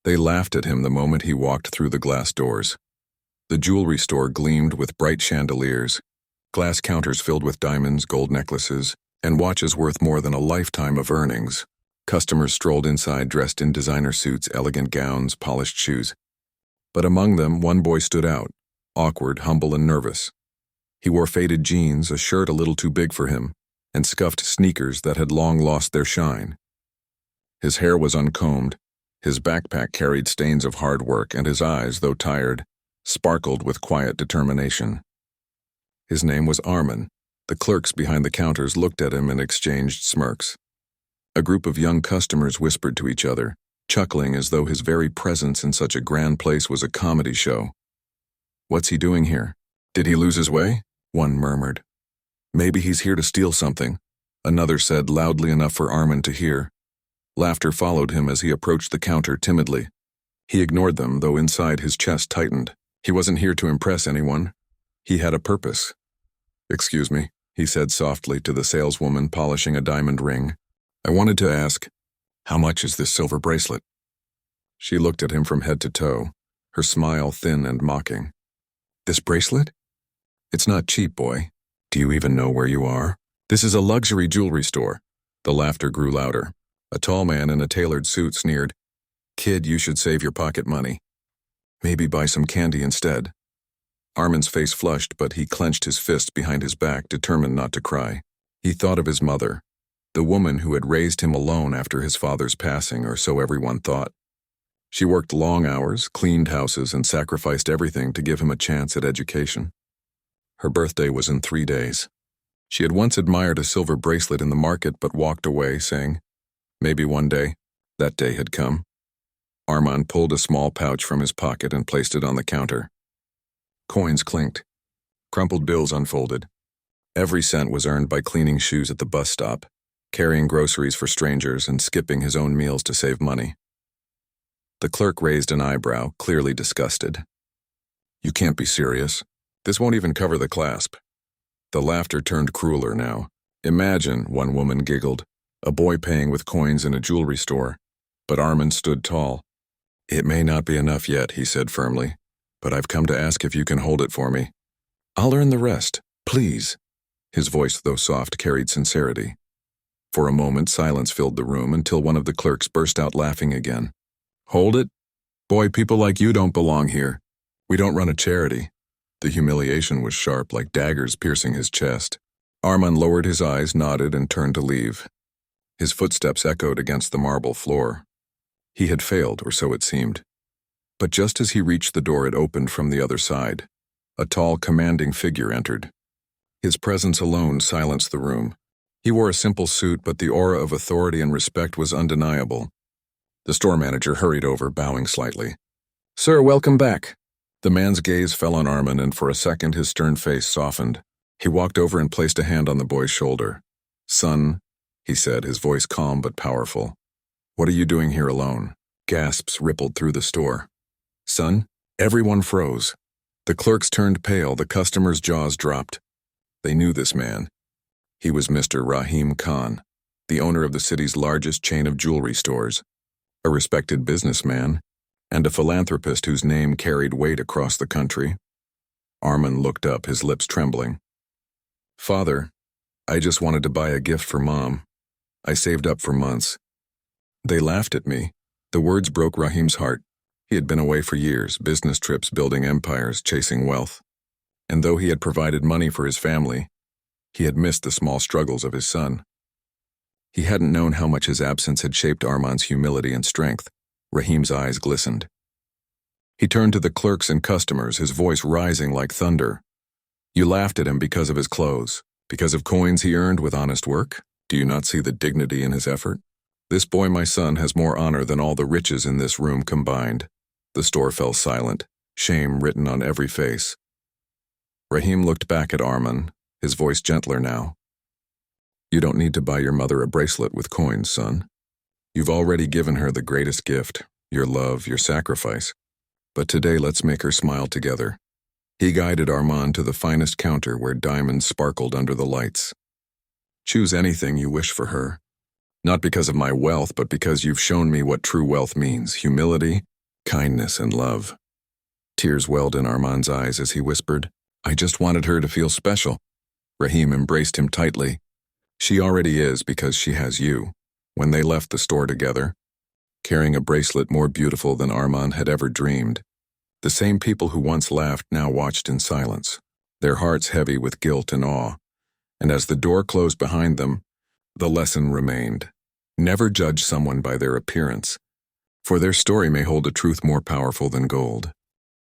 They laughed at him the moment he walked through the glass doors. The jewelry store gleamed with bright chandeliers, glass counters filled with diamonds, gold necklaces, and watches worth more than a lifetime of earnings. Customers strolled inside dressed in designer suits, elegant gowns, polished shoes. But among them, one boy stood out, awkward, humble, and nervous. He wore faded jeans, a shirt a little too big for him, and scuffed sneakers that had long lost their shine. His hair was uncombed, his backpack carried stains of hard work, and his eyes, though tired, sparkled with quiet determination. His name was Armin. The clerks behind the counters looked at him and exchanged smirks. A group of young customers whispered to each other, chuckling as though his very presence in such a grand place was a comedy show. "What's he doing here? Did he lose his way?" one murmured. "Maybe he's here to steal something," another said loudly enough for Armin to hear. Laughter followed him as he approached the counter timidly. He ignored them, though inside his chest tightened. He wasn't here to impress anyone. He had a purpose. "Excuse me," he said softly to the saleswoman polishing a diamond ring. "I wanted to ask, how much is this silver bracelet?" She looked at him from head to toe, her smile thin and mocking. "This bracelet? It's not cheap, boy. Do you even know where you are? This is a luxury jewelry store." The laughter grew louder. A tall man in a tailored suit sneered, "Kid, you should save your pocket money. Maybe buy some candy instead." Armin's face flushed, but he clenched his fist behind his back, determined not to cry. He thought of his mother, the woman who had raised him alone after his father's passing, or so everyone thought. She worked long hours, cleaned houses, and sacrificed everything to give him a chance at education. Her birthday was in 3 days. She had once admired a silver bracelet in the market but walked away, saying, maybe one day. That day had come. Armand pulled a small pouch from his pocket and placed it on the counter. Coins clinked. Crumpled bills unfolded. Every cent was earned by cleaning shoes at the bus stop, carrying groceries for strangers, and skipping his own meals to save money. The clerk raised an eyebrow, clearly disgusted. "You can't be serious. This won't even cover the clasp." The laughter turned crueler now. "Imagine," one woman giggled, "a boy paying with coins in a jewelry store." But Armand stood tall. "It may not be enough yet," he said firmly, "but I've come to ask if you can hold it for me. I'll earn the rest, please." His voice, though soft, carried sincerity. For a moment, silence filled the room until one of the clerks burst out laughing again. "Hold it? Boy, people like you don't belong here. We don't run a charity." The humiliation was sharp, like daggers piercing his chest. Armand lowered his eyes, nodded, and turned to leave. His footsteps echoed against the marble floor. He had failed, or so it seemed. But just as he reached the door, it opened from the other side. A tall, commanding figure entered. His presence alone silenced the room. He wore a simple suit, but the aura of authority and respect was undeniable. The store manager hurried over, bowing slightly. "Sir, welcome back." The man's gaze fell on Armand, and for a second his stern face softened. He walked over and placed a hand on the boy's shoulder. "Son," he said, his voice calm but powerful. "What are you doing here alone?" Gasps rippled through the store. "Son?" Everyone froze. The clerks turned pale, the customers' jaws dropped. They knew this man. He was Mr. Rahim Khan, the owner of the city's largest chain of jewelry stores, a respected businessman, and a philanthropist whose name carried weight across the country. Armand looked up, his lips trembling. "Father, I just wanted to buy a gift for Mom. I saved up for months." They laughed at me. The words broke Rahim's heart. He had been away for years, business trips, building empires, chasing wealth. And though he had provided money for his family, he had missed the small struggles of his son. He hadn't known how much his absence had shaped Armand's humility and strength. Rahim's eyes glistened. He turned to the clerks and customers, his voice rising like thunder. "You laughed at him because of his clothes, because of coins he earned with honest work? Do you not see the dignity in his effort? This boy, my son, has more honor than all the riches in this room combined." The store fell silent, shame written on every face. Rahim looked back at Armand, his voice gentler now. "You don't need to buy your mother a bracelet with coins, son. You've already given her the greatest gift, your love, your sacrifice. But today let's make her smile together." He guided Armand to the finest counter where diamonds sparkled under the lights. "Choose anything you wish for her. Not because of my wealth, but because you've shown me what true wealth means: humility, kindness and love. Tears welled in Armand's eyes as he whispered, "I just wanted her to feel special." Rahim embraced him tightly. "She already is because she has you." When they left the store together, carrying a bracelet more beautiful than Armand had ever dreamed, the same people who once laughed now watched in silence, their hearts heavy with guilt and awe. And as the door closed behind them, the lesson remained. Never judge someone by their appearance, for their story may hold a truth more powerful than gold.